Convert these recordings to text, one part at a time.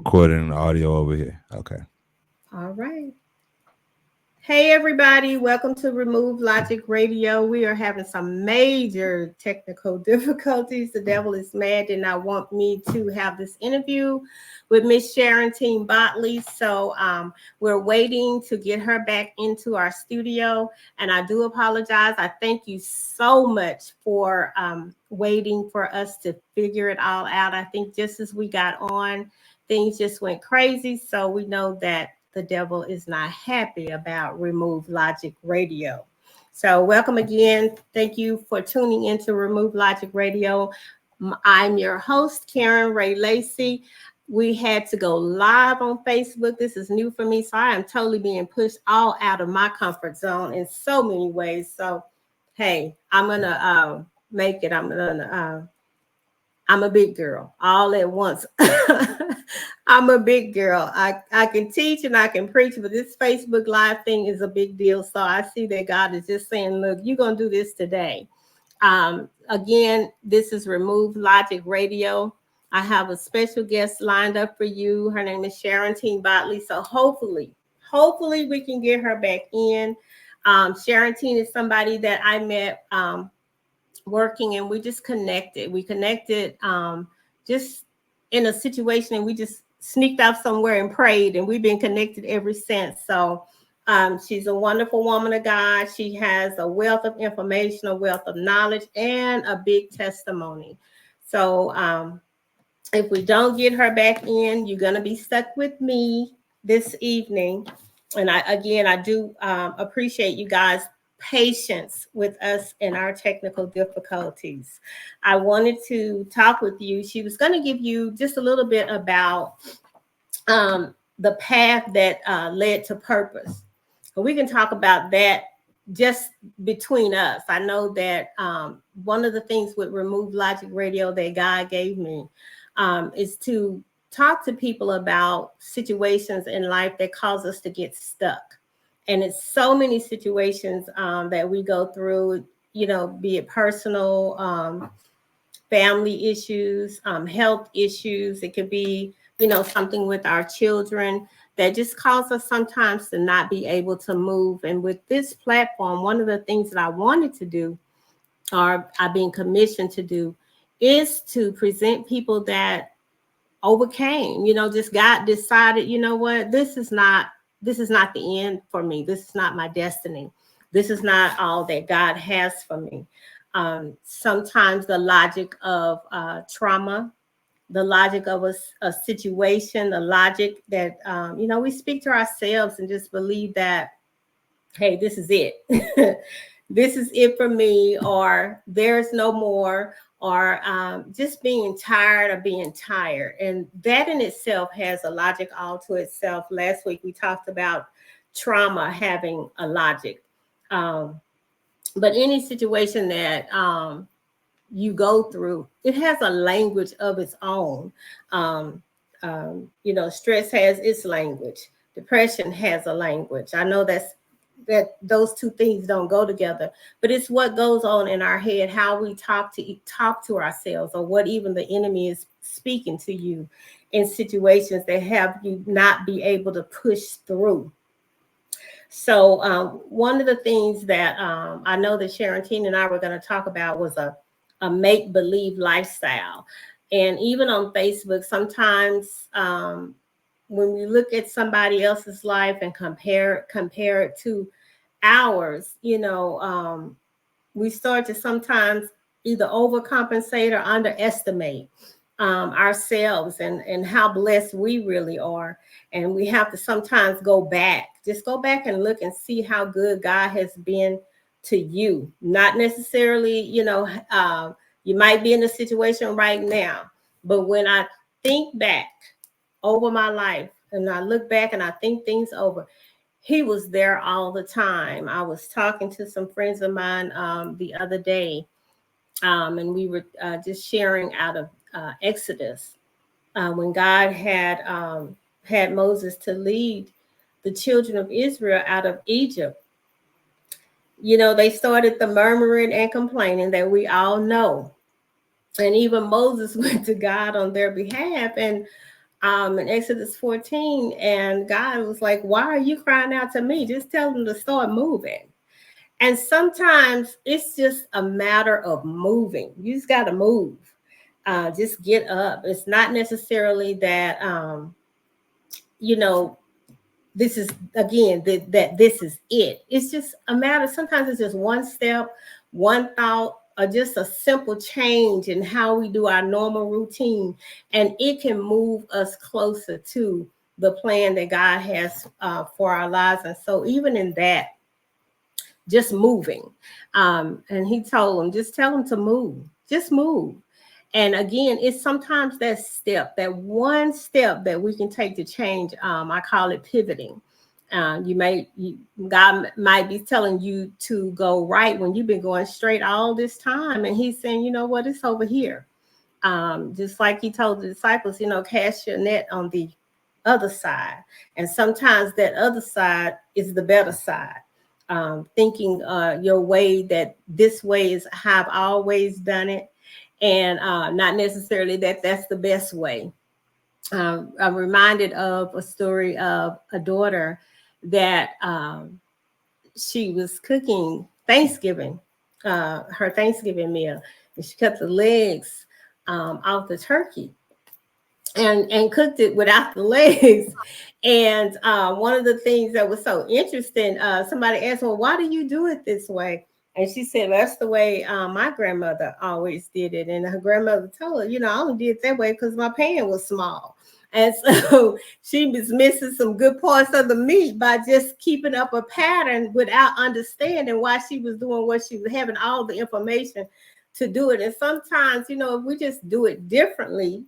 recording the audio over here. Okay. All right. Hey, everybody. Welcome to Remove Logic Radio. We are having some major technical difficulties. The devil is mad, did not want me to have this interview with Miss Sharon Team Botley. So we're waiting to get her back into our studio. And I do apologize. I thank you so much for waiting for us to figure it all out. I think just as we got on, things just went crazy. So we know that the devil is not happy about Remove Logic Radio. So welcome again. Thank you for tuning into Remove Logic Radio. I'm your host, Karen Ray Lacey. We had to go live on Facebook. This is new for me, so I am totally being pushed all out of my comfort zone in so many ways. So, hey, I'm gonna make it. I'm a big girl all at once. I'm a big girl. I can teach and I can preach, but this Facebook Live thing is a big deal. So I see that God is just saying, look, you're going to do this today. Again, this is Remove Logic Radio. I have a special guest lined up for you. Her name is Sharon Team Botley. So hopefully we can get her back in. Sharon Team is somebody that I met working, and we just connected. We connected just in a situation, and we just sneaked out somewhere and prayed, and we've been connected ever since. So she's a wonderful woman of God. She has a wealth of information, a wealth of knowledge, and a big testimony. So if we don't get her back in, you're going to be stuck with me this evening. And I do appreciate you guys' patience with us and our technical difficulties. I wanted to talk with you. She was going to give you just a little bit about the path that led to purpose. But we can talk about that just between us. I know that one of the things with Remove Logic Radio that God gave me is to talk to people about situations in life that cause us to get stuck. And it's so many situations that we go through, be it personal, family issues, health issues. It could be, something with our children that just cause us sometimes to not be able to move. And with this platform, one of the things that I wanted to do, or I've been commissioned to do, is to present people that overcame, just God decided, you know what, this is not the end for me. This is not my destiny. This is not all that God has for me. Sometimes the logic of trauma, the logic of a situation, the logic that, we speak to ourselves and just believe that, hey, this is it. This is it for me, or there's no more, or just being tired of being tired. And that in itself has a logic all to itself. Last week we talked about trauma having a logic. But any situation that you go through, it has a language of its own. Stress has its language. Depression has a language. I know that those two things don't go together, but it's what goes on in our head, how we talk to ourselves, or what even the enemy is speaking to you in situations that have you not be able to push through. So one of the things that I know that Sharon Teen and I were going to talk about was a make-believe lifestyle. And even on Facebook, sometimes when we look at somebody else's life and compare it to ours, we start to sometimes either overcompensate or underestimate ourselves and how blessed we really are. And we have to sometimes go back and look and see how good God has been to you. Not necessarily, you might be in a situation right now, but when I think back over my life and I look back and I think things over, he was there all the time. I was talking to some friends of mine the other day, and we were just sharing out of Exodus when God had Moses to lead the children of Israel out of Egypt. They started the murmuring and complaining that we all know. And even Moses went to God on their behalf. And in Exodus 14, and God was like, why are you crying out to me? Just tell them to start moving. And sometimes it's just a matter of moving. You just got to move. Just get up. It's not necessarily that, you know, this is again that this is it. It's just a matter. Sometimes it's just one step, one thought, or just a simple change in how we do our normal routine, and it can move us closer to the plan that God has for our lives. And so, even in that, just moving. And he told him, just tell him to move, just move. And again, it's sometimes that step, that one step that we can take to change. I call it pivoting. God might be telling you to go right when you've been going straight all this time. And he's saying, you know what, it's over here. Just like he told the disciples, cast your net on the other side. And sometimes that other side is the better side. Thinking your way, that this way is how I've always done it, and not necessarily that that's the best way. I'm reminded of a story of a daughter that she was cooking Thanksgiving, her Thanksgiving meal, and she cut the legs off the turkey and cooked it without the legs. And one of the things that was so interesting, somebody asked, well, why do you do it this way? And she said, well, that's the way my grandmother always did it. And her grandmother told her, I only did it that way because my pan was small. And so she was missing some good parts of the meat by just keeping up a pattern without understanding why she was doing what she was, having all the information to do it. And sometimes, if we just do it differently,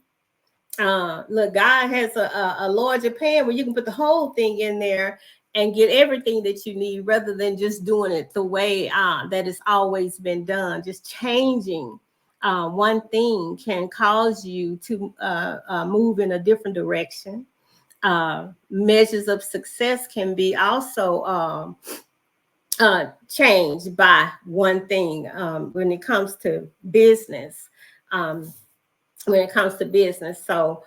look, God has a larger pan where you can put the whole thing in there and get everything that you need, rather than just doing it the way that it's always been done. Just changing one thing can cause you to move in a different direction. Measures of success can be also changed by one thing when it comes to business. So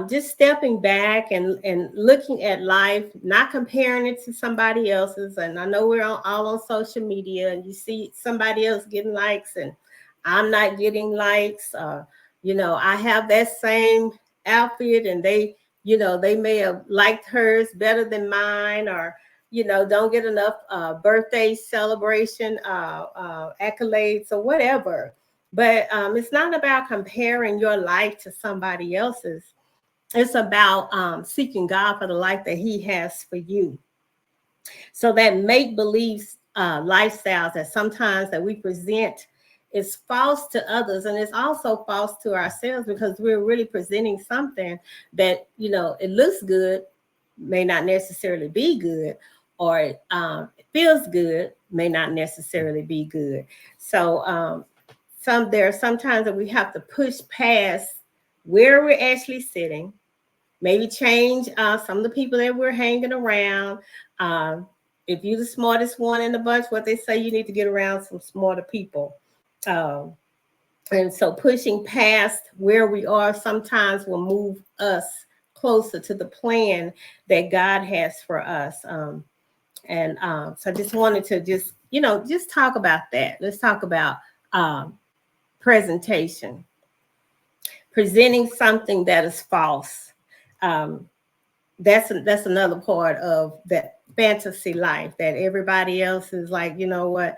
just stepping back and looking at life, not comparing it to somebody else's. And I know we're all on social media, and you see somebody else getting likes and I'm not getting likes. I have that same outfit, and they may have liked hers better than mine, or don't get enough birthday celebration accolades or whatever. But it's not about comparing your life to somebody else's. It's about seeking God for the life that He has for you. So that make-believe lifestyles that sometimes that we present is false to others, and it's also false to ourselves, because we're really presenting something that it looks good, may not necessarily be good, or it feels good, may not necessarily be good. So there are some times that we have to push past where we're actually sitting, maybe change some of the people that we're hanging around. If you're the smartest one in the bunch, what they say, you need to get around some smarter people. And so pushing past where we are sometimes will move us closer to the plan that God has for us. So I just wanted to just talk about that. Let's talk about presentation, presenting something that is false. That's another part of that fantasy life, that everybody else is like, you know what,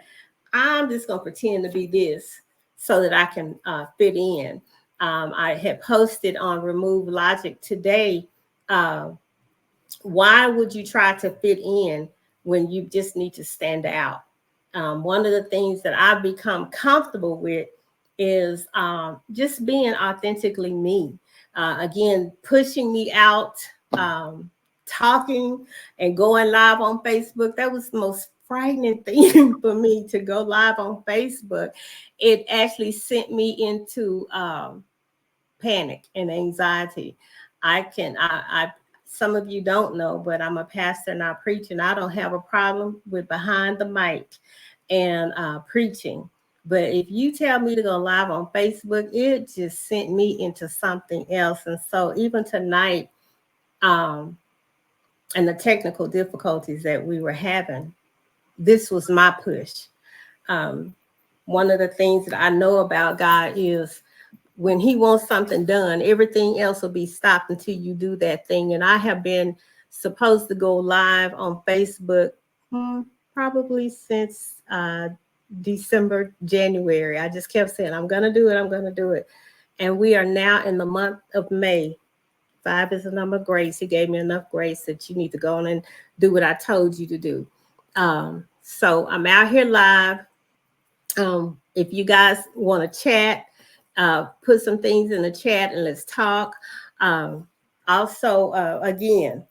I'm just gonna pretend to be this so that I can fit in. I had posted on Remove Logic today. Why would you try to fit in when you just need to stand out? One of the things that I've become comfortable with is just being authentically me. Again, pushing me out, talking and going live on Facebook. That was the most frightening thing for me, to go live on Facebook. It actually sent me into panic and anxiety. I some of you don't know, but I'm a pastor and I preach, and I don't have a problem with behind the mic and preaching. But if you tell me to go live on Facebook, it just sent me into something else. And so even tonight, and the technical difficulties that we were having, this was my push. One of the things that I know about God is when he wants something done, everything else will be stopped until you do that thing. And I have been supposed to go live on Facebook probably since December, January. I just kept saying, I'm going to do it. I'm going to do it. And we are now in the month of May. 5 is the number of grace. He gave me enough grace that you need to go on and do what I told you to do. So I'm out here live. If you guys want to chat, put some things in the chat and let's talk. Also, again,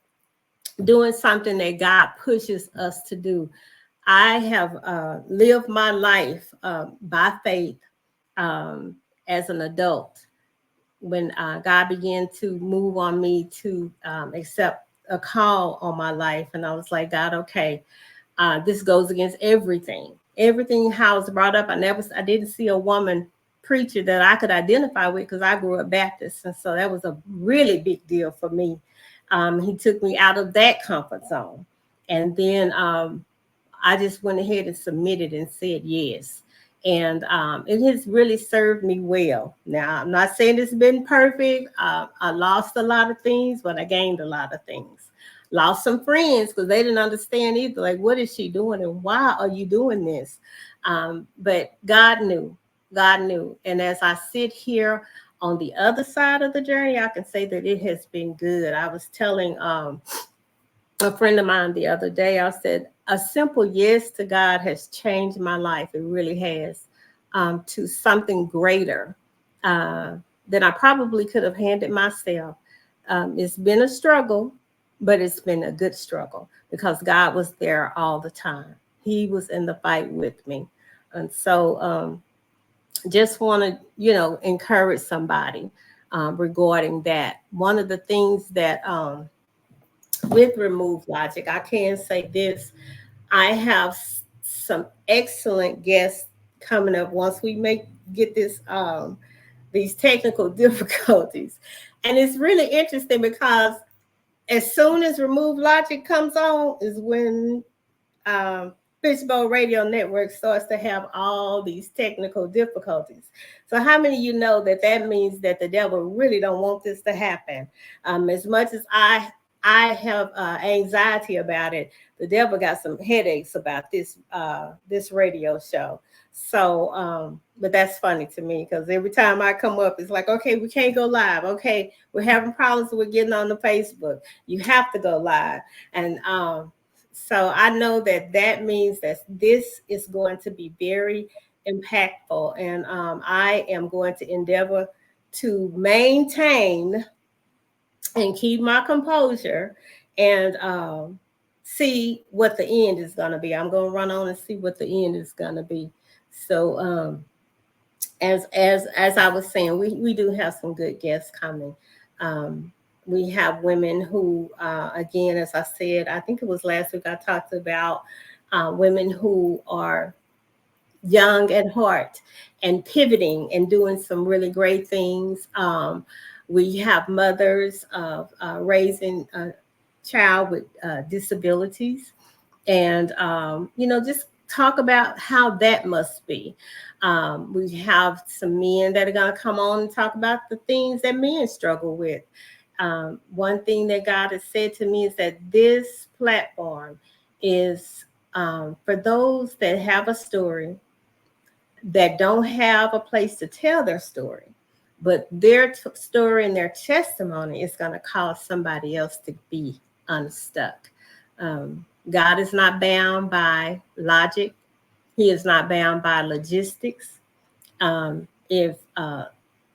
doing something that God pushes us to do. I have lived my life by faith as an adult. When God began to move on me to accept a call on my life, and I was like, God, okay, this goes against everything how it's brought up. I didn't see a woman preacher that I could identify with because I grew up Baptist, and so that was a really big deal for me. He took me out of that comfort zone, and then I just went ahead and submitted and said yes. And it has really served me well. Now, I'm not saying it's been perfect. I lost a lot of things, but I gained a lot of things. Lost some friends because they didn't understand either. Like, what is she doing and why are you doing this? But God knew. God knew. And as I sit here on the other side of the journey, I can say that it has been good. I was telling a friend of mine the other day, I said, a simple yes to God has changed my life. It really has, to something greater than I probably could have handed myself. It's been a struggle, but it's been a good struggle because God was there all the time. He was in the fight with me. And so just want to, encourage somebody regarding that. One of the things that with Remove Logic, I can say this. I have some excellent guests coming up once we get this these technical difficulties. And it's really interesting because as soon as Remove Logic comes on is when Fishbowl Radio Network starts to have all these technical difficulties. So how many of you know that means that the devil really don't want this to happen? As much as I have anxiety about it, the devil got some headaches about this radio show. So, but that's funny to me because every time I come up, it's like, okay, we can't go live. Okay, we're having problems with getting on the Facebook. You have to go live. And so I know that means that this is going to be very impactful. And I am going to endeavor to maintain and keep my composure and see what the end is going to be. I'm going to run on and see what the end is going to be. So as I was saying, we do have some good guests coming. We have women who, again, as I said, I think it was last week I talked about women who are young at heart and pivoting and doing some really great things. We have mothers raising a child with disabilities and, just talk about how that must be. We have some men that are going to come on and talk about the things that men struggle with. One thing that God has said to me is that this platform is for those that have a story, that don't have a place to tell their story, but their story and their testimony is going to cause somebody else to be unstuck. God is not bound by logic. He is not bound by logistics. If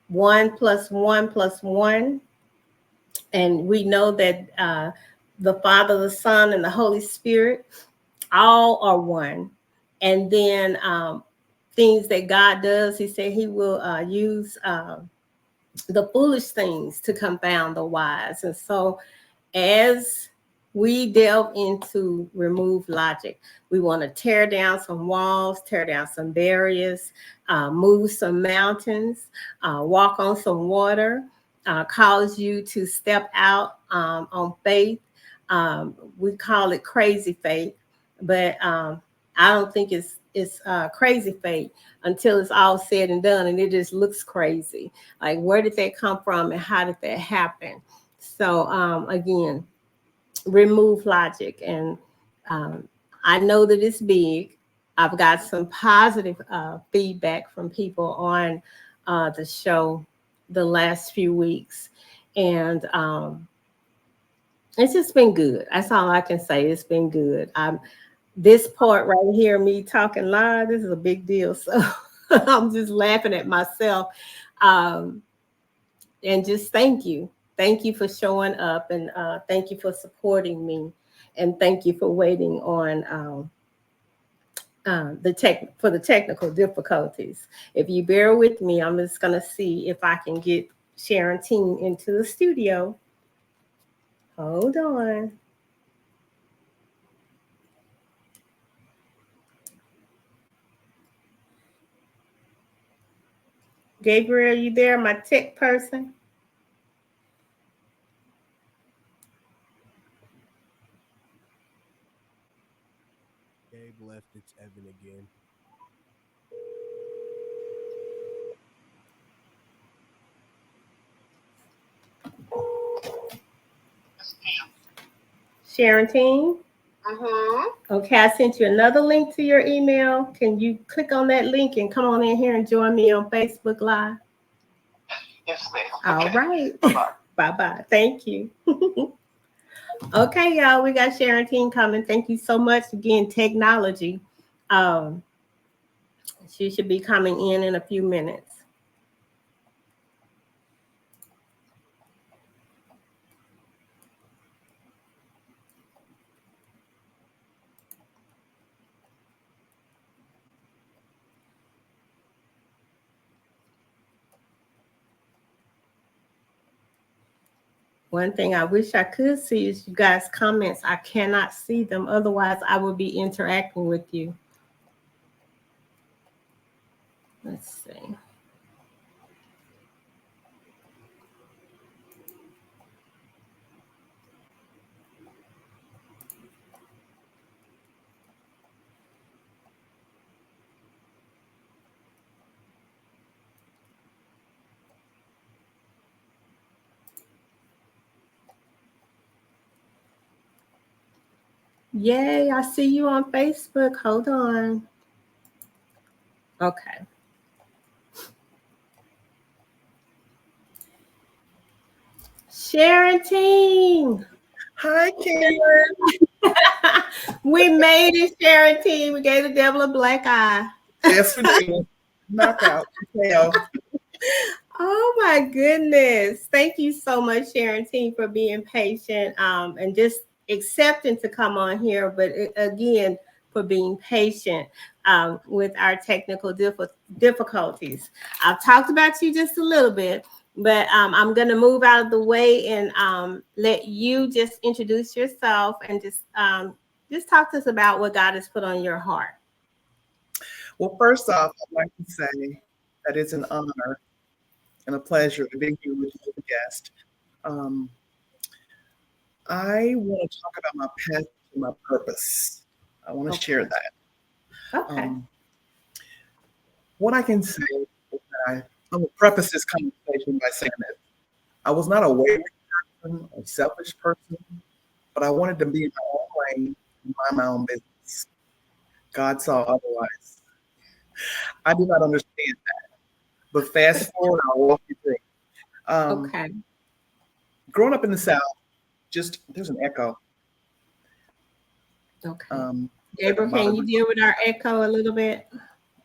1 + 1 + 1, and we know that the Father, the Son, and the Holy Spirit all are one. And then things that God does, he said he will use the foolish things to confound the wise. And so as we delve into Remove Logic. We want to tear down some walls, tear down some barriers, move some mountains, walk on some water, cause you to step out on faith. We call it crazy faith, but I don't think it's crazy faith until it's all said and done, and it just looks crazy. Like, where did that come from, and how did that happen? So again, Remove Logic, and I know that it's big. I've got some positive feedback from people on the show the last few weeks, and it's just been good. That's all I can say. It's been good. This part right here, me talking live, this is a big deal. So I'm just laughing at myself. And just thank you. Thank you for showing up, and thank you for supporting me, and thank you for waiting on the technical difficulties. If you bear with me, I'm just gonna see if I can get Sharon Teen into the studio. Hold on. Gabriel, you there, my tech person? Gabe left. It's Evan again. Sharon Teen? Okay, I sent you another link to your email. Can you click on that link and come on in here and join me on Facebook Live? Yes, ma'am. All right. Bye-bye. Bye-bye. Thank you. Okay, y'all, we got Sharon Teen coming. Thank you so much. Again, technology. She should be coming in a few minutes. One thing I wish I could see is you guys' comments. I cannot see them. Otherwise, I will be interacting with you. Let's see. Yay, I see you on Facebook. Hold on. Okay. Sharon Teen. Hi, Karen. We made it, Sharon Teen. We gave the devil a black eye. Yes, we did. Knockout. Oh my goodness. Thank you so much, Sharon Teen, for being patient and just accepting to come on here. But again, for being patient with our technical difficulties. I've talked about you just a little bit, but I'm going to move out of the way and let you just introduce yourself and just talk to us about what God has put on your heart. Well, first off, I'd like to say that it's an honor and a pleasure to be here with you as a guest. I want to talk about my passion and my purpose. I want to share that. Okay. What I can say is that I'm going to preface this conversation by saying that I was not a wayward person or selfish person, but I wanted to be in my own lane and mind my own business. God saw otherwise. I do not understand that. But fast forward, I'll walk you through. Okay. Growing up in the South, there's an echo. Okay. Gabriel, can you deal with our echo a little bit?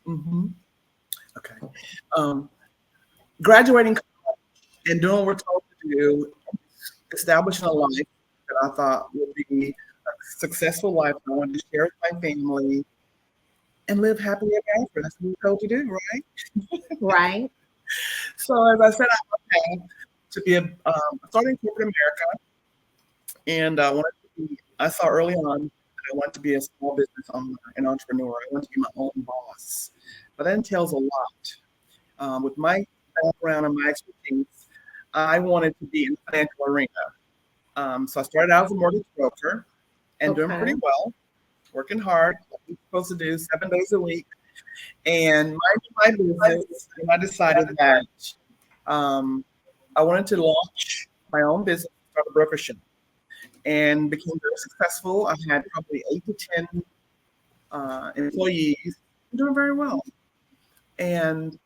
Mm-hmm. Okay. Graduating college and doing what we're told to do, establishing a life that I thought would be a successful life I wanted to share with my family and live happily ever after. That's what we're told to do, right? Right. So as I said, I'm okay to be starting corporate America, and I wanted to I saw early on that I wanted to be a small business owner, an entrepreneur. I wanted to be my own boss. But that entails a lot. With my background and my expertise, I wanted to be in the financial arena. So I started out as a mortgage broker and doing Okay. pretty well, working hard, like you're supposed to do 7 days a week, and my business. And I decided that I wanted to launch my own business, start a broker shop, and became very successful. I had probably 8 to 10 employees, doing very well. And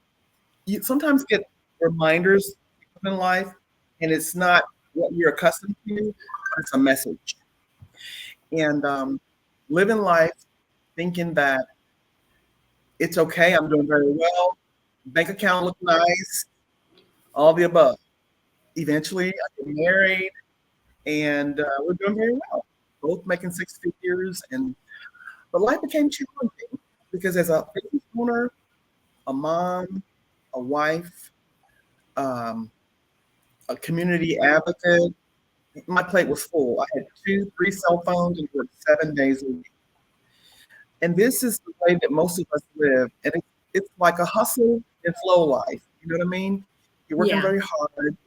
you sometimes get reminders in life, and it's not what you're accustomed to, but it's a message. And living life thinking that it's okay, I'm doing very well, bank account look nice, all the above. Eventually, I get married, and we're doing very well, both making 6 figures. But life became challenging because as a business owner, a mom, a wife, um, a community advocate, my plate was full. I had 2, 3 cell phones and worked 7 days a week. And this is the way that most of us live. And it's like a hustle and flow life. You know what I mean? You're working Yeah. very hard.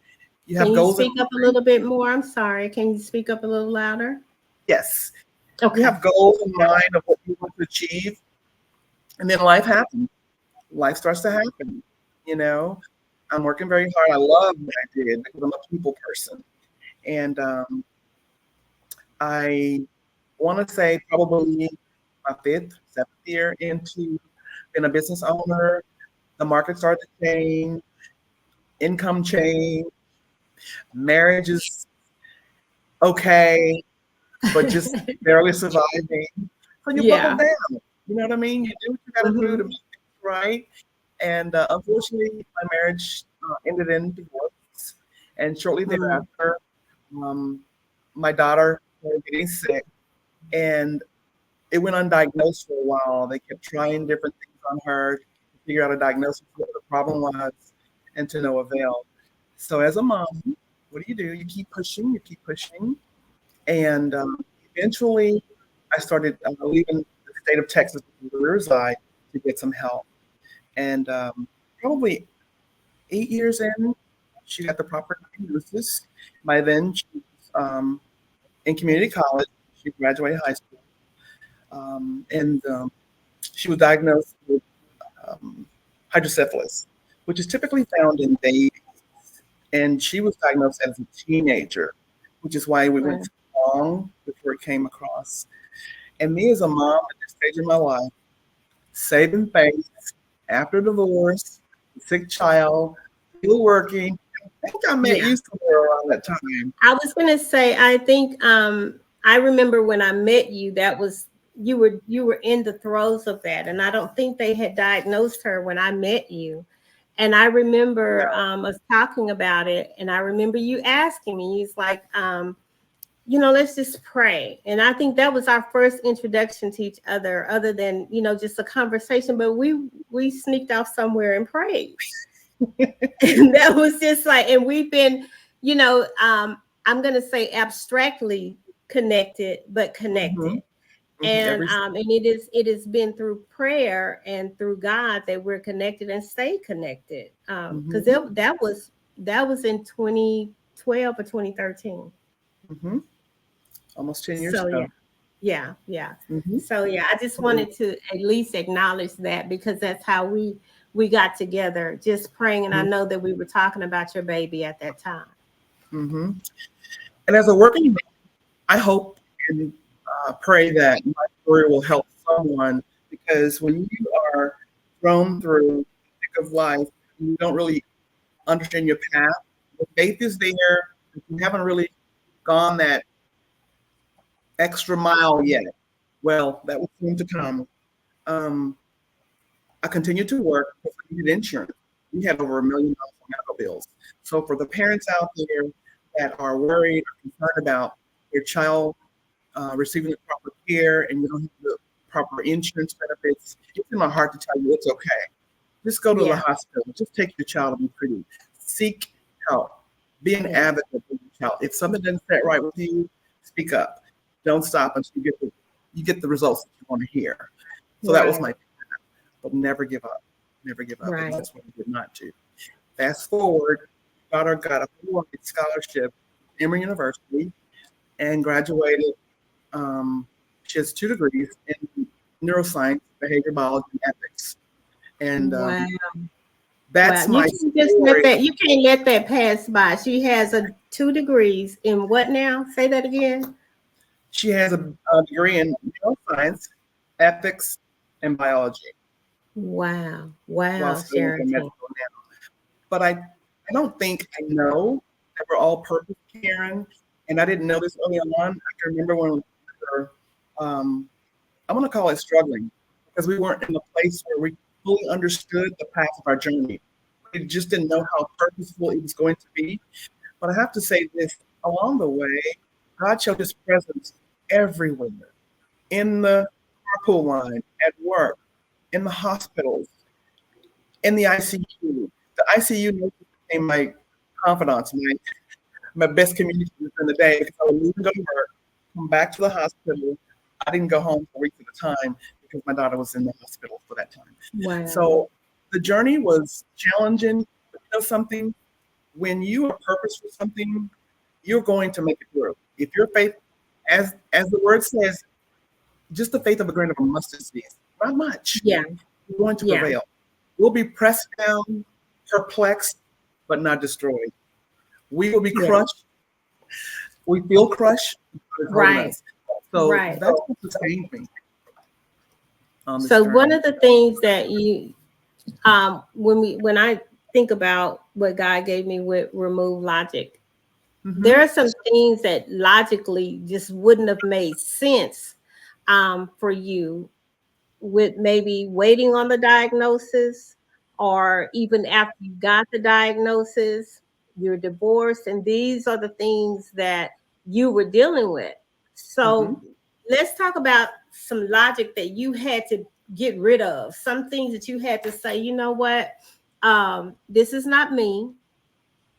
You have Can you goals. speak up a little bit more? I'm sorry. Can you speak up a little louder? Yes. Okay. You have goals in mind of what you want to achieve. And then life happens. Life starts to happen. You know, I'm working very hard. I love what I did because I'm a people person. And I want to say probably my 5th, 7th year into being a business owner, the market started to change, income change, marriage is okay, but just barely surviving. So you Yeah. buckle down. You know what I mean? You do what you got to do to make things right. And unfortunately, my marriage ended in divorce. And shortly thereafter, my daughter started getting sick, and it went undiagnosed for a while. They kept trying different things on her to figure out a diagnosis of what the problem was, and to no avail. So as a mom, what do? You keep pushing, and eventually I started leaving the state of Texas where we reside to get some help. And probably 8 years in, she got the proper diagnosis. By then, she was in community college. She graduated high school. And she was diagnosed with hydrocephalus, which is typically found in babies. And she was diagnosed as a teenager, which is why we went so long before it came across. And me as a mom at this stage in my life, saving face after divorce, sick child, still working. I think I met you somewhere around that time. I was going to say, I think I remember when I met you, that was you were in the throes of that, and I don't think they had diagnosed her when I met you. And I remember us talking about it, and I remember you asking me, he's like, let's just pray. And I think that was our first introduction to each other than, just a conversation, but we sneaked off somewhere and prayed. And that was just like, and we've been, I'm going to say abstractly connected, but connected. And it has been through prayer and through God that we're connected and stay connected. Because that was in 2012 or 2013. Almost 10 years ago. Yeah. So I just wanted to at least acknowledge that, because that's how we got together, just praying. And I know that we were talking about your baby at that time. And as a working man, I hope and pray that my story will help someone, because when you are thrown through the thick of life, you don't really understand your path. The faith is there, but you haven't really gone that extra mile yet. Well, that was soon to come. I continued to work because we needed insurance. We had over $1 million in medical bills. So for the parents out there that are worried or concerned about your child receiving the proper care and you don't have the proper insurance benefits, it's in my heart to tell you it's okay. Just go to the hospital. Just take your child to be treated. Seek help. Be an advocate for your child. If something doesn't sit right with you, speak up. Don't stop until you get the results that you want to hear. So that was my, but never give up. Never give up. Right. And that's what we did not do. Fast forward, daughter got a full scholarship at Emory University and graduated. She has 2 degrees in neuroscience, behavior biology, and ethics. And that's my story. You can't let that pass by. She has 2 degrees in what now? Say that again. She has a degree in neuroscience, ethics, and biology. Wow, Sharon. But I don't think I know that we're all purpose, Karen. And I didn't know this early on. I can remember when we were, I'm going to call it struggling, because we weren't in a place where we fully understood the path of our journey. We just didn't know how purposeful it was going to be. But I have to say this, along the way, God showed his presence everywhere, in the carpool line, at work, in the hospitals, in the ICU. The ICU nurses became my confidants, my best communicators in the day, because I would leave and go to work, come back to the hospital. I didn't go home for weeks at a time because my daughter was in the hospital for that time. Wow. So the journey was challenging, but you know something? When you are purpose for something, you're going to make it through. If your faith, as the word says, just the faith of a grain of a mustard seed, not much. Yeah. You're going to prevail. We'll be pressed down, perplexed, but not destroyed. We will be crushed. We feel crushed. Right. So that's what sustained me. So one of the things that you, when I think about what God gave me with Remove Logic, there are some things that logically just wouldn't have made sense for you, with maybe waiting on the diagnosis, or even after you got the diagnosis, you're divorced, and these are the things that you were dealing with. So let's talk about some logic that you had to get rid of, some things that you had to say, you know what, this is not me,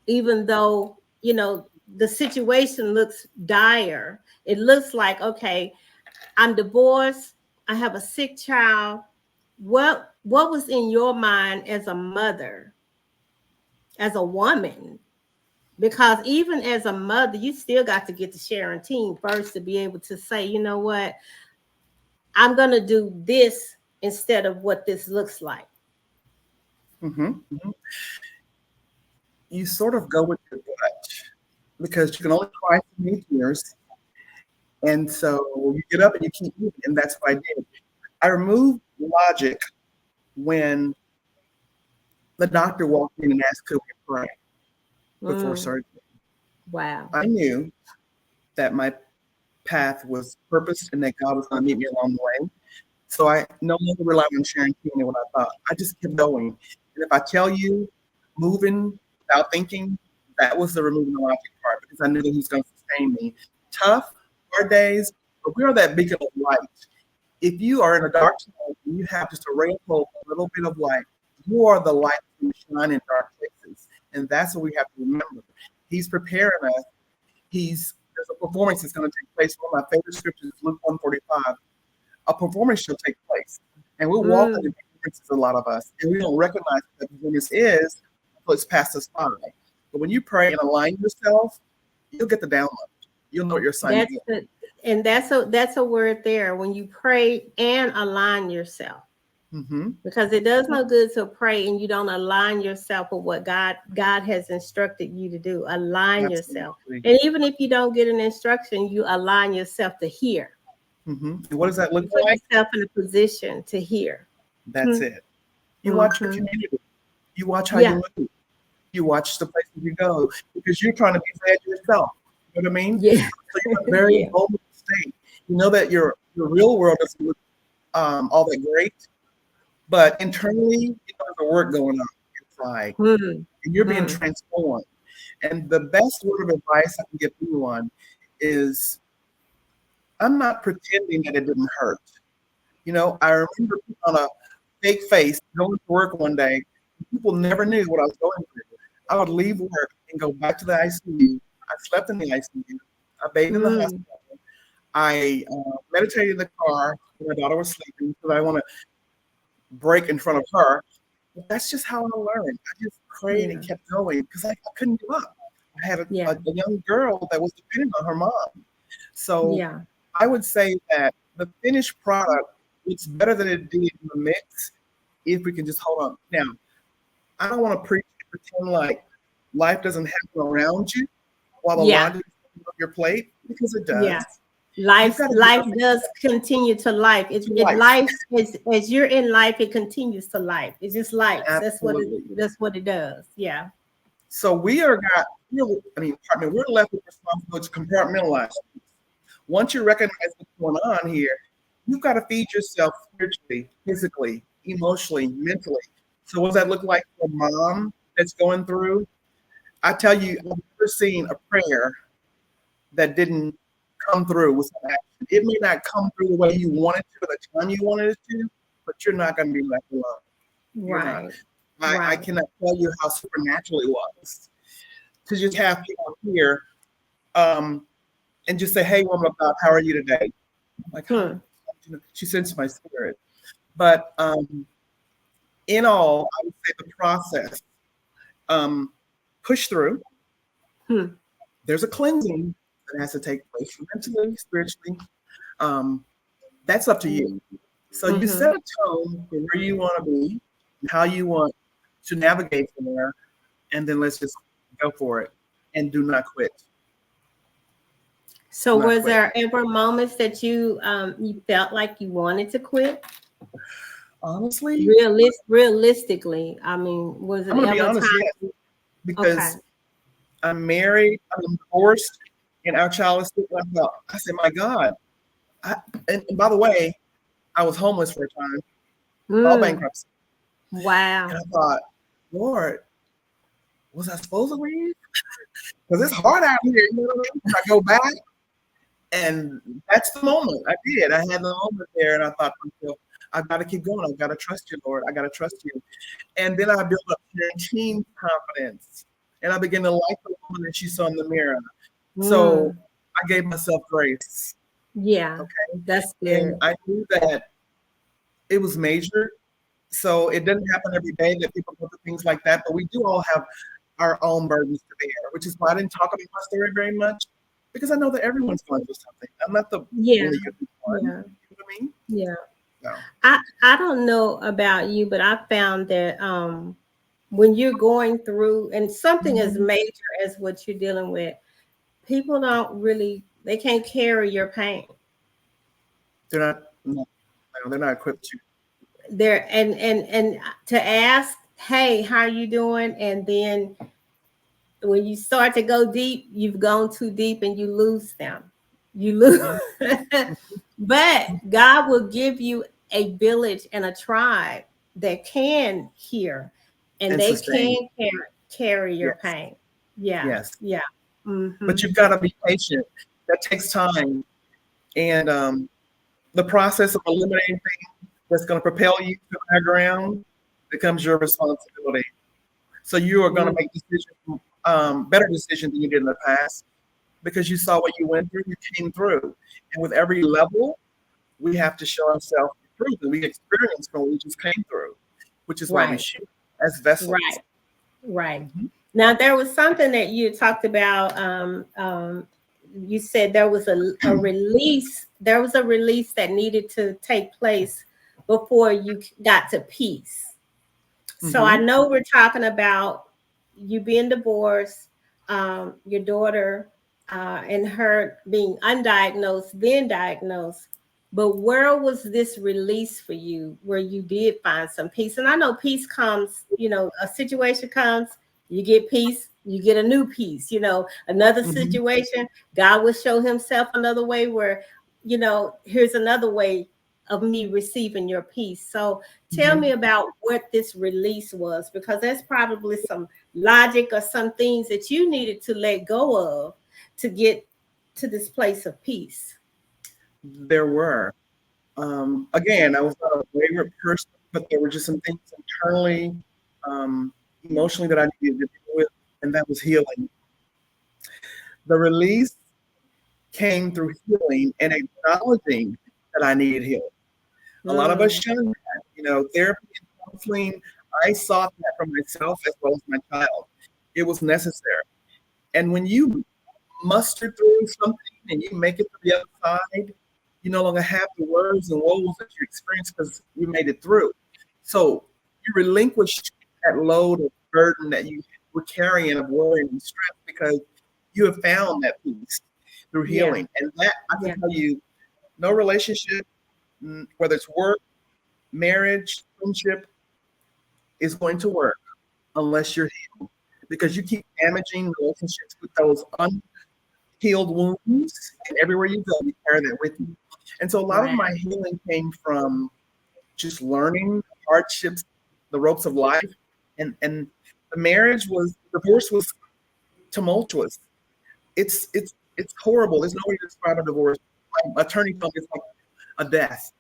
even though, you know, the situation looks dire. It looks like, okay, I'm divorced, I have a sick child. What was in your mind as a mother, as a woman? Because even as a mother, you still got to get to Sharon Team first to be able to say, you know what, I'm going to do this instead of what this looks like. You sort of go with your gut, because you can only cry so many tears. And so you get up and you keep moving, and that's what I did. I removed logic when the doctor walked in and asked, could we pray before surgery? Wow. I knew that my path was purposed and that God was going to meet me along the way. So I no longer relied on Sharon King and what I thought. I just kept going. And if I tell you, moving without thinking, that was the removing the logic part, because I knew that he was going to sustain me. Tough, hard days, but we are that beacon of light. If you are in a dark zone and you have just a ray of hope, a little bit of light, you are the light that shine in dark places. And that's what we have to remember. He's preparing us. There's a performance that's going to take place. One of my favorite scriptures is Luke 1:45. A performance shall take place. And we'll walk into performances, a lot of us, and we don't recognize what that performance is until it's passed us by. But when you pray and align yourself, you'll get the download. You'll know what you're signing in. And that's a word there, when you pray and align yourself. Because it does no good to pray and you don't align yourself with what God has instructed you to do. Align yourself. And even if you don't get an instruction, you align yourself to hear. And what does that look Put like? yourself in a position to hear. That's it. You watch your community. You watch how you move. You watch the places you go, because you're trying to be fed yourself. You know what I mean? Yeah. So you're in a very vulnerable state. You know that your real world doesn't look all that great, but internally, you know, there's a work going on inside, and you're being transformed. And the best word of advice I can give anyone is, I'm not pretending that it didn't hurt. You know, I remember putting on a fake face, going to work one day. People never knew what I was going through. I would leave work and go back to the ICU. I slept in the ICU. I bathed in the hospital. I meditated in the car when my daughter was sleeping because I want to break in front of her. But that's just how I learned. I just prayed and kept going because I couldn't give up. I had a young girl that was dependent on her mom. So I would say that the finished product looks better than it did in the mix if we can just hold on. Now, I don't want to preach and pretend like life doesn't happen around you while the laundry is on your plate, because it does. Yeah. Life does continue to life. Life as you're in life, it continues to life. It's just life. Absolutely. That's what it does. Yeah. So we're left with responsibility to compartmentalize. Once you recognize what's going on here, you've got to feed yourself spiritually, physically, emotionally, mentally. So what does that look like for a mom that's going through? I tell you, I've never seen a prayer that didn't come through with some action. It may not come through the way you want it to, at the time you wanted it to, but you're not going to be left alone. Right. I cannot tell you how supernatural it was to just have people here and just say, "Hey, woman of God, how are you today?" Like, she sensed my spirit. But in all, I would say the process, push through. There's a cleansing that has to take place mentally, spiritually. That's up to you. So you set a tone for where you want to be, how you want to navigate from there, and then let's just go for it and do not quit. So was there ever moments that you felt like you wanted to quit? Honestly, realistically, I mean, was it I'm gonna be ever honest, time? yes, because I'm married, I'm divorced, and our child is still like, I said, my God. And by the way, I was homeless for a time, all bankruptcy. Wow. And I thought, Lord, was I supposed to leave? Because it's hard out here, you know what I mean? I go back, and that's the moment. I did. I had the moment there, and I thought to myself, I've got to keep going. I've got to trust you, Lord. I got to trust you. And then I built up team confidence, and I began to like the woman that she saw in the mirror. So I gave myself grace. Yeah. Okay. That's good. And I knew that it was major. So it doesn't happen every day that people go through things like that, but we do all have our own burdens to bear, which is why I didn't talk about my story very much, because I know that everyone's going through something. I'm not the really good one. You know what I mean? Yeah. No. I don't know about you, but I found that when you're going through and something as major as what you're dealing with, people they can't carry your pain. They're not equipped to. And to ask, hey, how are you doing? And then when you start to go deep, you've gone too deep and you lose them. You lose. But God will give you a village and a tribe that can hear and they sustain. Can carry your pain. Yeah. Yes. Yeah. But you've got to be patient. That takes time. And the process of eliminating things that's going to propel you to the high ground becomes your responsibility. So you are going to make decisions, better decisions than you did in the past, because you saw what you went through, you came through. And with every level, we have to show ourselves the truth that we experienced from what we just came through, which is why we shoot as vessels. Right. Now, there was something that you talked about. You said there was a release. There was a release that needed to take place before you got to peace. So I know we're talking about you being divorced, your daughter, and her being undiagnosed, then diagnosed. But where was this release for you where you did find some peace? And I know peace comes, a situation comes, you get peace, you get a new peace, another situation, God will show himself another way where, here's another way of me receiving your peace. So tell me about what this release was, because there's probably some logic or some things that you needed to let go of to get to this place of peace. There were. Again, I was not a wayward person, but there were just some things internally, emotionally that I needed to deal with, and that was healing. The release came through healing and acknowledging that I needed healing. A lot of us shun that, therapy and counseling. I sought that for myself as well as my child. It was necessary. And when you muster through something and you make it to the other side, you no longer have the worries and woes that you experienced because you made it through. So you relinquish that load of burden that you were carrying of worry and stress because you have found that peace through healing. And that, I can tell you, no relationship, whether it's work, marriage, friendship, is going to work unless you're healed. Because you keep damaging relationships with those unhealed wounds, and everywhere you go, you carry that with you. And so a lot of my healing came from just learning hardships, the ropes of life, and the divorce was tumultuous. It's horrible. There's no way to describe a divorce. My attorney told me it's like a death,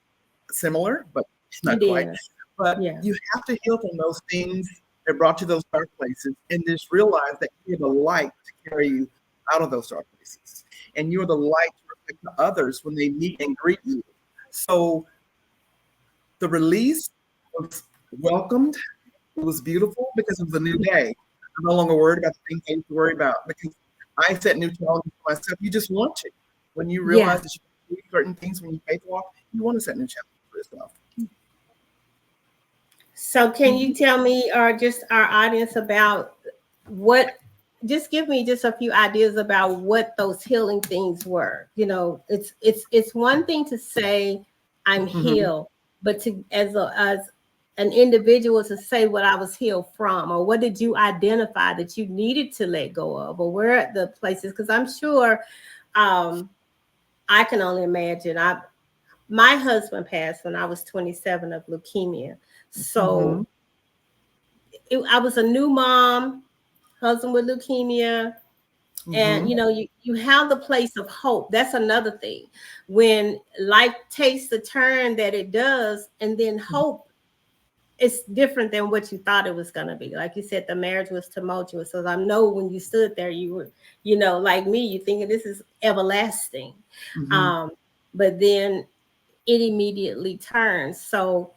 similar, but it's not quite. But you have to heal from those things that brought you those dark places, and just realize that you have a light to carry you out of those dark places, and you're the light to reflect to others when they meet and greet you. So the release was welcomed. It was beautiful because it was a new day. I'm no longer worried about the things I used to worry about because I set new challenges for myself. You just want to. When you realize that you can do certain things when you faith walk, you want to set new challenges for yourself. So can you tell me or just our audience about just give me just a few ideas about what those healing things were. It's one thing to say I'm healed, but to as an individual to say what I was healed from, or what did you identify that you needed to let go of, or where are the places? Because I'm sure I can only imagine. My husband passed when I was 27 of leukemia. So I was a new mom, husband with leukemia. And, you have the place of hope. That's another thing. When life takes the turn that it does, and then hope is different than what you thought it was going to be. Like you said, the marriage was tumultuous. So I know when you stood there, you were, like me, you thinking this is everlasting. But then it immediately turns. So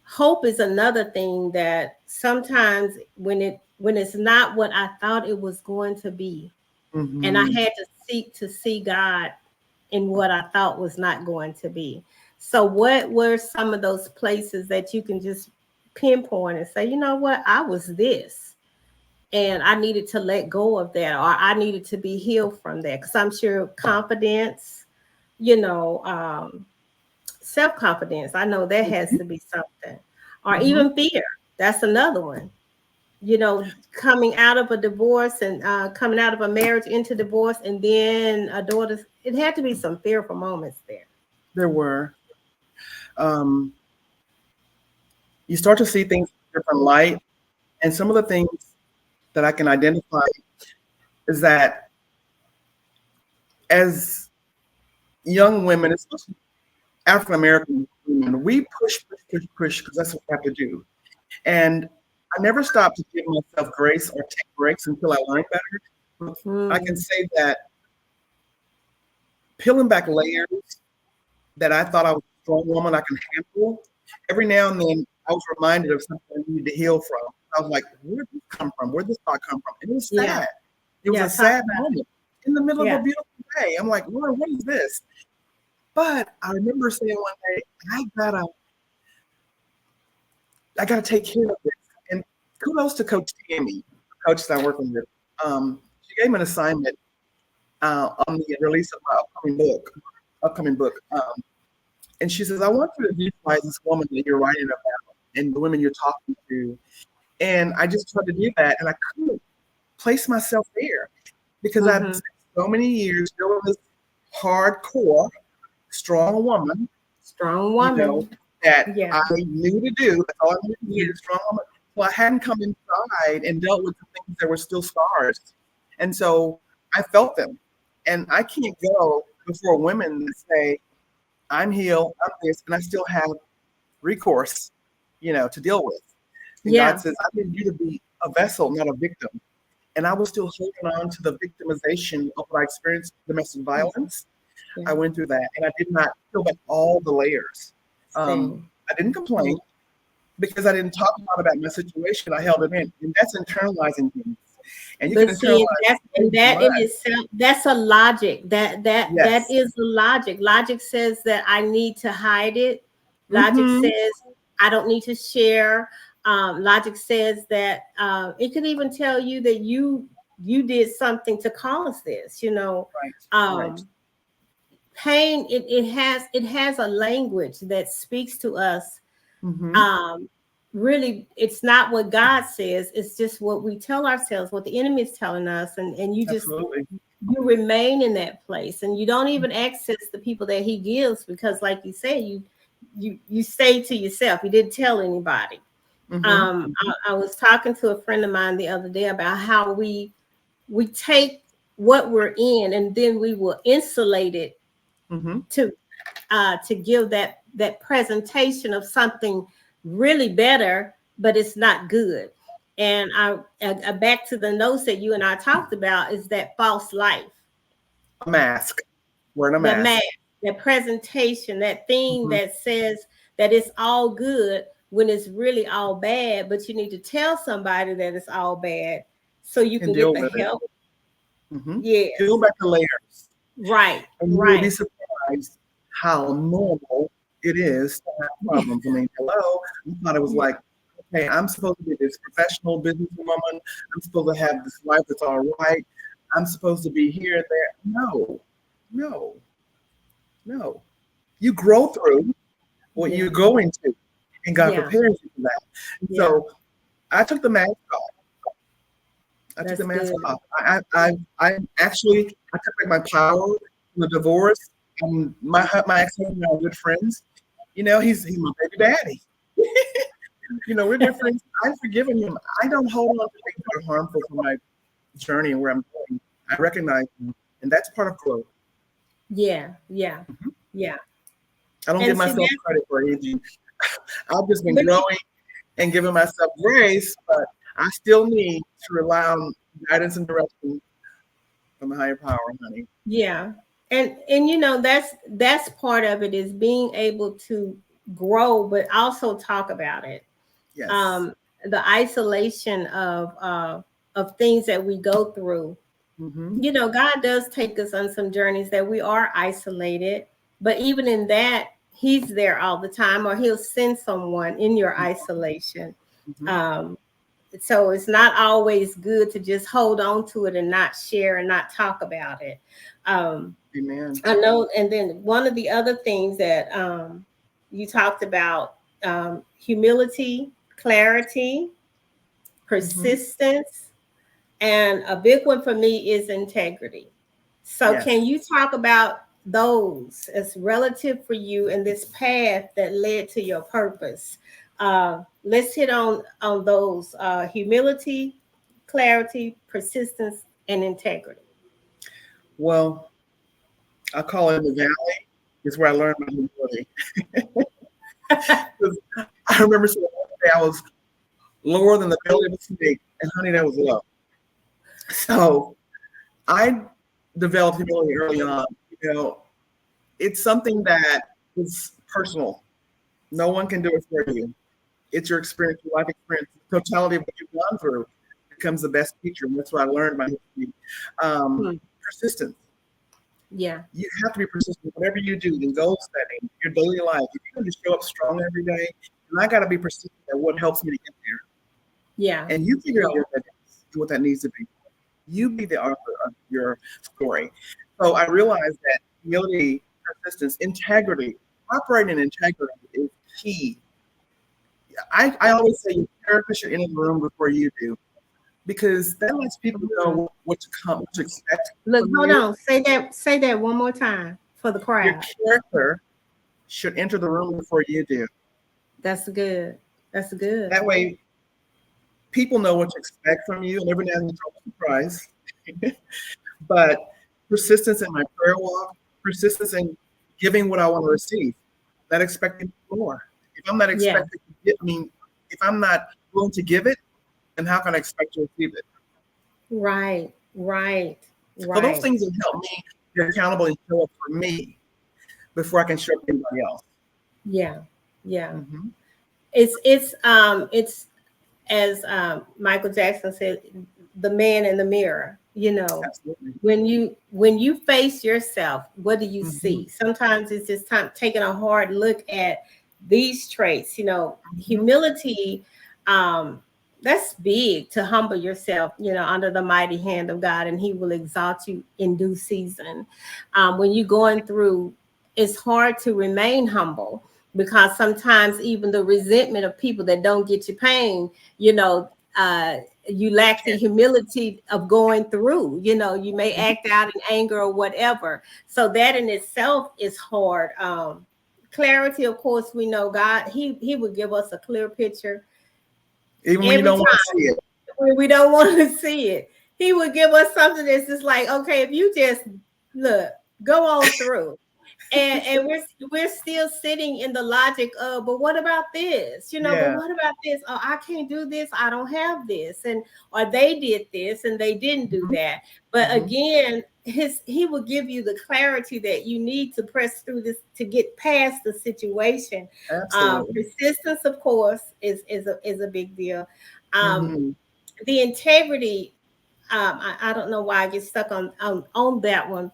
hope is another thing that sometimes when it's not what I thought it was going to be, and I had to seek to see God in what I thought was not going to be. So what were some of those places that you can just pinpoint and say, you know what, I was this, and I needed to let go of that, or I needed to be healed from that? Because I'm sure confidence, self-confidence, I know that has to be something, or even fear. That's another one. Coming out of a divorce and coming out of a marriage into divorce, and then a daughter, it had to be some fearful moments there. There were. You start to see things in a different light. And some of the things that I can identify is that as young women, especially African-American women, we push because that's what we have to do. And I never stopped to give myself grace or take breaks until I learned better. I can say that peeling back layers that I thought I was a strong woman I can handle, every now and then I was reminded of something I needed to heal from. I was like, where did this come from? Where did this thought come from? And it was sad. It was a sad moment in the middle of a beautiful day. I'm like, Lord, what is this? But I remember saying one day, I gotta take care of this. And kudos to Coach Tammy, coach that I'm working with. She gave me an assignment on the release of my upcoming book. And she says, I want you to visualize this woman that you're writing about and the women you're talking to. And I just tried to do that, and I couldn't place myself there because I've spent so many years doing this hardcore, strong woman, that I knew to do. That's all I knew to do, strong woman. Well, I hadn't come inside and dealt with the things that were still scars. And so I felt them. And I can't go before women that say, I'm healed, I'm this, and I still have recourse, to deal with. And God says, I need you to be a vessel, not a victim. And I was still holding on to the victimization of what I experienced, domestic violence. Yeah. I went through that, and I did not peel back all the layers. Same. I didn't complain because I didn't talk a lot about my situation. I held it in, and that's internalizing things. And you But can see, internalize and that so in much. itself, that's a logic. That Yes. is the logic. Logic says that I need to hide it. Logic Mhm. says I don't need to share. Logic says that it could even tell you that you did something to cause this. Right. Right. Pain. It has a language that speaks to us. Mhm. Really, it's not what God says. It's just what we tell ourselves, what the enemy is telling us, and you just Absolutely. you remain in that place, and you don't even access the people that he gives, because like you say, you stay to yourself. You didn't tell anybody. Mhm. I was talking to a friend of mine the other day about how we take what we're in, and then we will insulate it Mhm. to give that presentation of something really better, but it's not good. And I back to the notes that you and I talked about, is that false life, A mask. Wearing a that mask. that presentation, that thing Mhm. that says that it's all good when it's really all bad, but you need to tell somebody that it's all bad so you And can get deal the with it. help. Mhm. Yes, Peel back the layers. right, And you will be right. surprised how normal it is to have problems. I mean, hello. I thought it was like, okay, I'm supposed to be this professional businesswoman. I'm supposed to have this life that's all right. I'm supposed to be here and there. No, no, no. You grow through what Yeah. you're going to, and God Yeah. prepares you for that. Yeah. So I took the mask off. I took That's the mask good. off. I actually I took back my power from the divorce. My ex-husband and I are good friends. He's my baby daddy. We're good friends. I've forgiven him. I don't hold on to things that are harmful for my journey and where I'm going. I recognize them, and that's part of growth. Yeah. Yeah. Yeah. I don't And give see myself that, credit for aging. I've just been but growing and giving myself grace, but I still need to rely on guidance and direction from a higher power, honey. yeah. And that's part of it, is being able to grow, but also talk about it. Yes. The isolation of things that we go through. Mm-hmm. God does take us on some journeys that we are isolated, but even in that, he's there all the time, or he'll send someone in your isolation. Mm-hmm. So it's not always good to just hold on to it and not share and not talk about it. Amen. I know. And then one of the other things that you talked about, humility, clarity, persistence, and a big one for me is integrity. So Yes. can you talk about those as relative for you in this path that led to your purpose? Let's hit on those: humility, clarity, persistence, and integrity. Well, I call it the valley. It's where I learned my humility. I remember saying one day I was lower than the belly of a snake, and honey, that was low. So I developed humility early on. It's something that is personal. No one can do it for you. It's your experience, your life experience, the totality of what you've gone through becomes the best teacher. And that's what I learned by history. Persistence. Yeah. You have to be persistent. Whatever you do, in goal setting, your daily life, if you're going to show up strong every day, then I got to be persistent at what helps me to get there. Yeah. And you figure out what that is and what that needs to be. You be the author of your story. So I realized that humility, persistence, integrity, operating in integrity is key. I always say your character should enter the room before you do, because that lets people know what to come, what to expect. Look, hold on. Say that one more time for the crowd. Your character should enter the room before you do. That's good. That's good. That way, people know what to expect from you, and every now and then it's a surprise. But persistence in my prayer walk, persistence in giving what I want to receive, that expecting more. If I'm not expecting to get, if I'm not willing to give it, then how can I expect to receive it? Right, right, So those right. things will help me be accountable and show up for me before I can show up for anybody else. Yeah, yeah. Mhm. It's as Michael Jackson said, the man in the mirror. You know, Absolutely. when you face yourself, what do you Mhm. see? Sometimes it's just time taking a hard look at these traits. You know, Mhm. humility. Um, that's big to humble yourself. You know, under the mighty hand of God, and He will exalt you in due season. When you're going through, it's hard to remain humble because sometimes even the resentment of people that don't get you pain, you know, you lack the humility of going through. You know, you may Mhm. act out in anger or whatever. So that in itself is hard. Clarity, of course, we know God, He would give us a clear picture Even when you every don't want to time see it. when we don't want to see it. He would give us something that's just like, okay, if you just look, go on through. And we're still sitting in the logic of, but what about this? You know, but Yeah. what about this? Oh, I can't do this. I don't have this, and or they did this and they didn't do Mhm. that. But Mhm. again, he will give you the clarity that you need to press through this to get past the situation. Absolutely. Persistence, of course, is a big deal. Um, Mhm. the integrity. I don't know why I get stuck on that one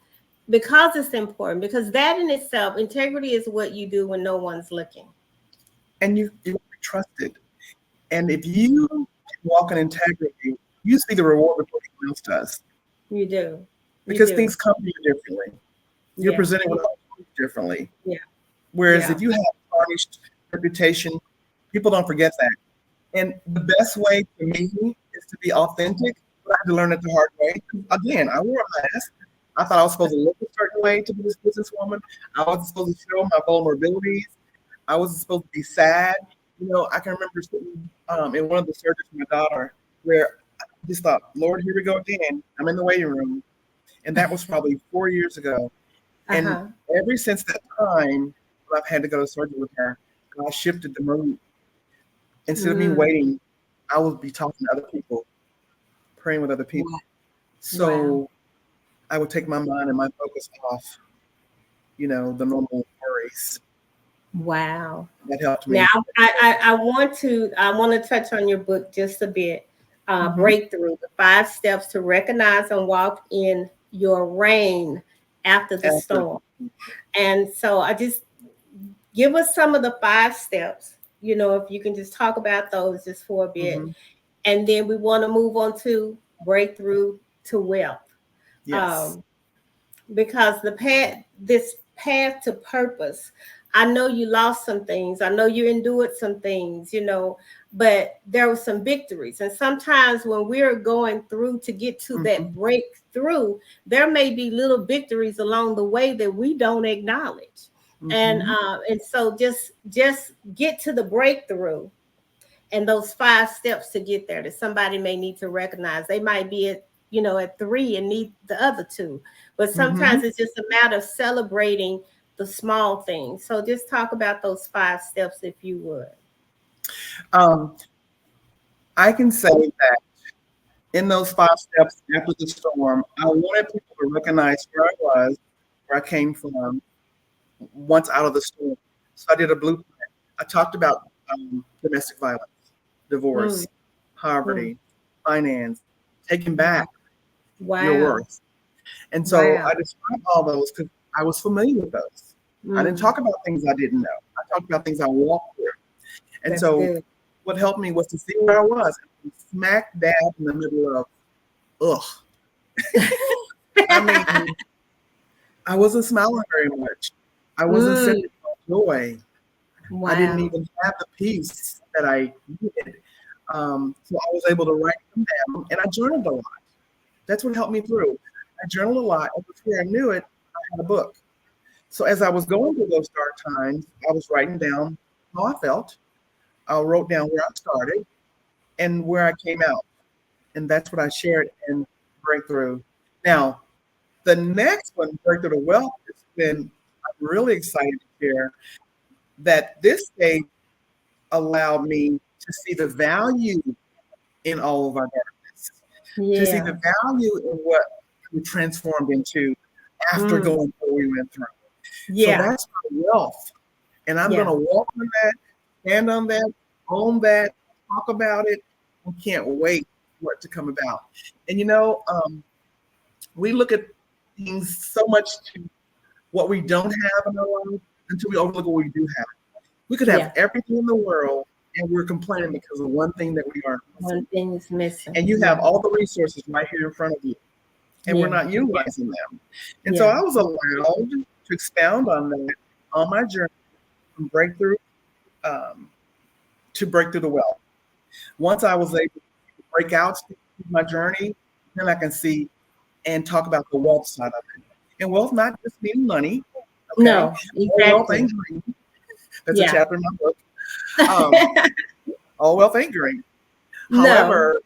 because it's important, because that in itself, integrity is what you do when no one's looking. And you want to be trusted. And if you can walk in integrity, you see the reward before anyone else does. You do. You Because do. things come to you differently. You're Yeah. presented with opportunities differently. Yeah. Whereas Yeah. if you have a tarnished reputation, people don't forget that. And the best way for me is to be authentic. But I had to learn it the hard way. Again, I wore a mask. I thought I was supposed to look a certain way to be this businesswoman. I wasn't supposed to show my vulnerabilities. I wasn't supposed to be sad. You know, I can remember sitting in one of the surgeries with my daughter where I just thought, Lord, here we go again. I'm in the waiting room. And that was probably 4 years ago. And Uh-huh. ever since that time, when I've had to go to surgery with her, God shifted the mood. Instead of me Mm. waiting, I would be talking to other people, praying with other people. Wow. Wow. So I would take my mind and my focus off, the normal worries. Wow. That helped Now, me. I want to touch on your book just a bit. Hmm. Breakthrough: the 5 steps to recognize and walk in your rain after the After, storm. And so I just give us some of the 5 steps. You know, if you can just talk about those just for a bit, hmm and then we want to move on to breakthrough to wealth. yes. Um, because this path to purpose, I know you lost some things, I know you endured some things, but there were some victories. And sometimes when we're going through to get to Hmm. that breakthrough, there may be little victories along the way that we don't acknowledge. and Hmm. uh, and so just get to the breakthrough, and those 5 steps to get there that somebody may need to recognize. They might be at 3 and need the other 2. But Hmm. sometimes it's just a matter of celebrating the small things. So just talk about those 5 steps if you would. Um, I can say that in those 5 steps after the storm, I wanted people to recognize where I was, where I came from, once out of the storm. So I did a blueprint. I talked about domestic violence, Mm, divorce, mm, poverty, finance, taking wow. back your Wow. worth. And so Wow. I described all those because I was familiar with those. I didn't Mm, talk about things I didn't know. I talked about things I walked through. And that's so good. what helped me was to see where I was, smack dab in the middle of, ugh. I mean, I wasn't smiling very much. I wasn't Mm, sending joy. I didn't wow. even have the peace that I needed. So I was able to write them down, and I journaled a lot. That's what helped me through. I journaled a lot, and before I knew it, I had a book. So as I was going through those dark times, I was writing down how I felt. I wrote down where I started and where I came out, and that's what I shared in Breakthrough. Now, the next one, Breakthrough to Wealth, has been I'm really excited to share that this stage allowed me to see the value in all of our darkness. to see Yeah. the value in what we transformed into after Mm. going through what we went through. So Yeah. that's my wealth. And I'm Yeah. going to walk on that, stand on that, own that, talk about it. I can't wait for it to come about. And we look at things so much to what we don't have in our life until we overlook what we do have. We could have Yeah. everything in the world and we're complaining because of one thing that we aren't missing. One thing is missing. And you Yeah. have all the resources right here in front of you, and we're Yeah. not utilizing them. And so Yeah. I was allowed to expound on that on my journey from breakthrough to breakthrough the wealth. Once I was able to break out my journey, then I can see and talk about the wealth side of it. And wealth not just meaning money. Okay? No, All wealth exactly. ain't green. That's Yeah. a chapter in my book. All wealth ain't green. No. However,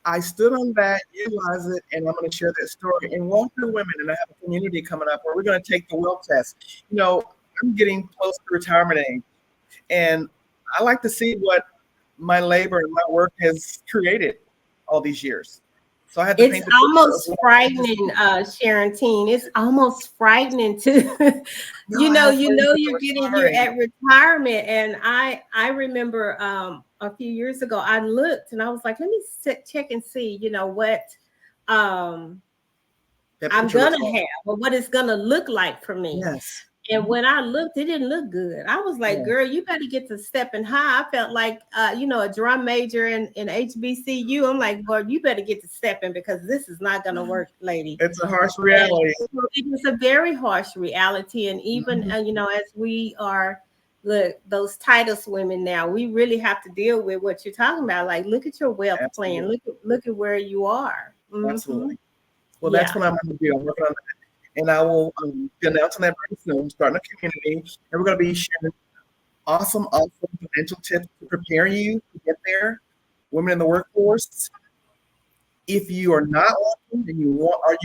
I stood on that, utilized it, and I'm going to share that story and walk through women. And I have a community coming up where we're going to take the wealth test. I'm getting close to retirement age, and I like to see what my labor and my work has created all these years. So I had to It's paint the picture almost of what- frightening, Sharon Teen. It's almost frightening to, you're at retirement. And I remember a few years ago, I looked and I was like, let me check and see, what that I'm picture gonna looks like. have or what it's gonna look like for me. Yes. And when I looked, it didn't look good. I was like, Yeah. girl, you better get to stepping high. I felt like, a drum major in HBCU. I'm like, Lord, you better get to stepping because this is not going to work, lady. It's a harsh reality. And it was a very harsh reality. And even, as we are, those Titus women now, we really have to deal with what you're talking about. Like, look at your wealth plan. Look at where you are. Mhm. Absolutely. Well, that's what I'm going to do. I'm working on that. And I will be announcing that very soon, starting a community. And we're going to be sharing awesome financial tips to prepare you to get there. Women in the workforce. If you are not working and you want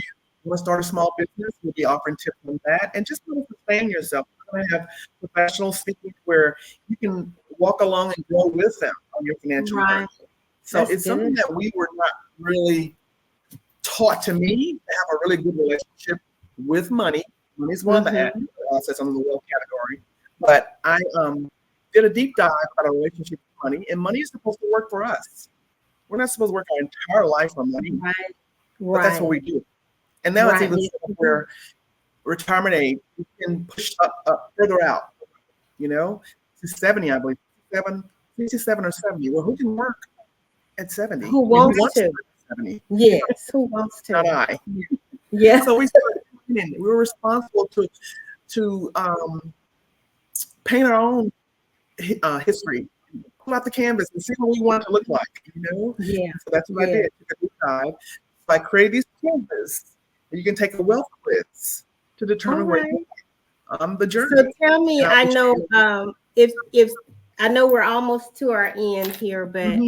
to start a small business, we'll be offering tips on that. And just to sustain yourself. We're going to have professional speaking where you can walk along and grow with them on your financial journey. So it's something that we were not really taught to me to have a really good relationship with money. Money is one of the assets under the wealth category. But I did a deep dive about our relationship with money, and money is supposed to work for us. We're not supposed to work our entire life for money, but that's what we do. And now it's even where retirement age, we can push up further out, to 70, I believe, 67 or 70. Well, who can work at 70? Who wants to? Work at 70? Yes, who wants to? Not I. Yeah. So we were responsible to paint our own history, pull out the canvas and see what we want it to look like, Yeah. So that's what I did. Took a deep dive. So I created these canvas, and you can take a wealth quiz to determine where you are on the journey. So tell me, I know if I know we're almost to our end here, but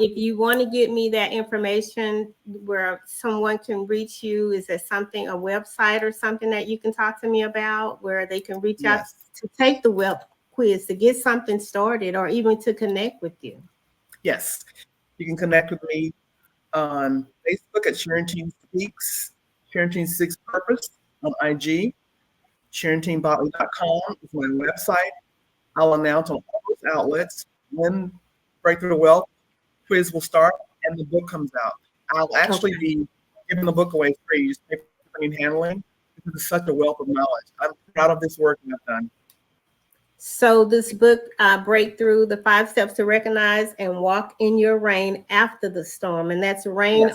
if you want to get me that information where someone can reach you, is there a website or something that you can talk to me about where they can reach out to take the wealth quiz, to get something started or even to connect with you? Yes. You can connect with me on Facebook at Sharon Teen Speaks, Sharon Teen Speaks Purpose on IG, SharonTeenBotley.com is my website. I'll announce on all those outlets when Breakthrough to Wealth quiz will start and the book comes out. I'll actually be giving the book away free. Use paper and handling because it's such a wealth of knowledge. I'm proud of this work that I've done. So this book, Breakthrough, the 5 Steps to Recognize and Walk in Your Reign After the Storm. And that's REIGN,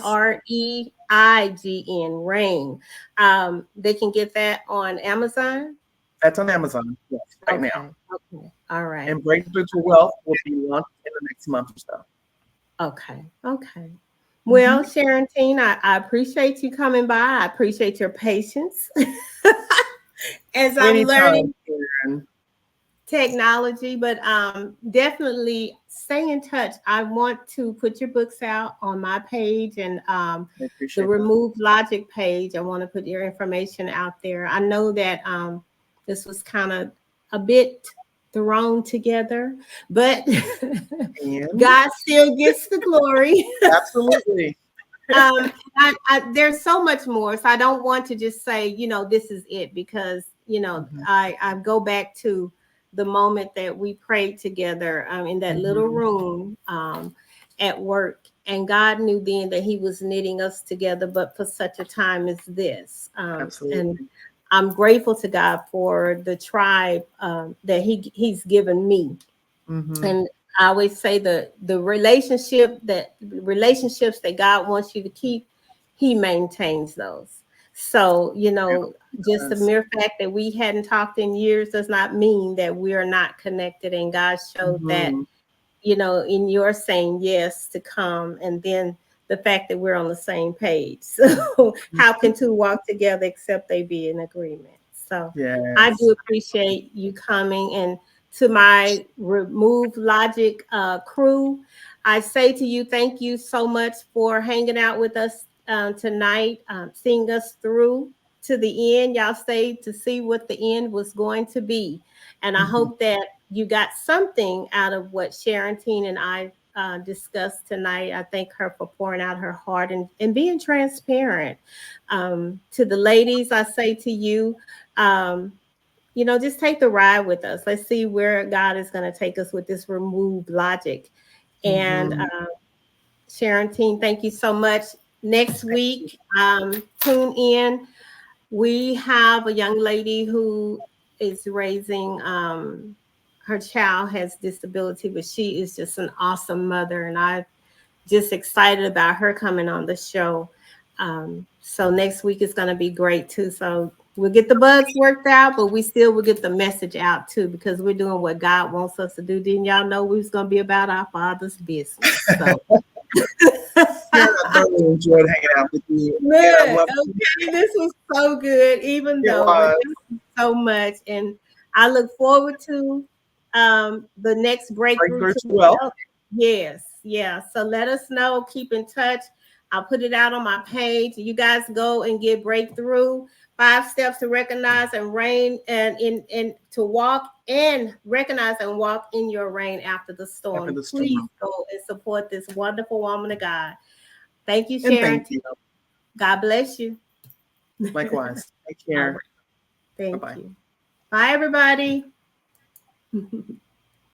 REIGN, REIGN. They can get that on Amazon? That's on Amazon, yes, right now. Okay, all right. And Breakthrough to Wealth will be launched in the next month or so. Okay. Well, Sharon Teen, I appreciate you coming by. I appreciate your patience as I'm learning technology, but definitely stay in touch. I want to put your books out on my page and the Remove Logic page. I want to put your information out there. I know that this was kind of a bit thrown together, but God still gets the glory. Absolutely. There's so much more, so I don't want to just say, this is it, because I go back to the moment that we prayed together in that little room at work, and God knew then that He was knitting us together, but for such a time as this. Absolutely. And I'm grateful to God for the tribe that He's given me. And I always say the relationships that God wants you to keep, He maintains those. So, just the mere fact that we hadn't talked in years does not mean that we are not connected. And God showed that, in your saying yes to come, and then the fact that we're on the same page. So how can two walk together except they be in agreement? So I do appreciate you coming. And to my Remove Logic crew, I say to you, thank you so much for hanging out with us tonight, seeing us through to the end. Y'all stayed to see what the end was going to be. And I hope that you got something out of what Sharentine and I discussed tonight. I thank her for pouring out her heart and being transparent. To the ladies, I say to you, just take the ride with us. Let's see where God is going to take us with this Remove Logic. And Sharentine, thank you so much. Next week, tune in. We have a young lady who is raising her child has disability, but she is just an awesome mother, and I'm just excited about her coming on the show. So next week is going to be great too. So we'll get the bugs worked out, but we still will get the message out too, because we're doing what God wants us to do. Didn't y'all know we was going to be about our Father's business? So. I really enjoyed hanging out with you. Okay, this was so good, even though so much, and I look forward to the next breakthrough. Yes, yeah. So let us know. Keep in touch. I'll put it out on my page. You guys go and get Breakthrough. 5 steps to recognize and reign, and to walk and recognize and walk in your reign after the storm. Please go and support this wonderful woman of God. Thank you, Sharon. Thank you. God bless you. Likewise. Take care. Thank you. Bye, everybody.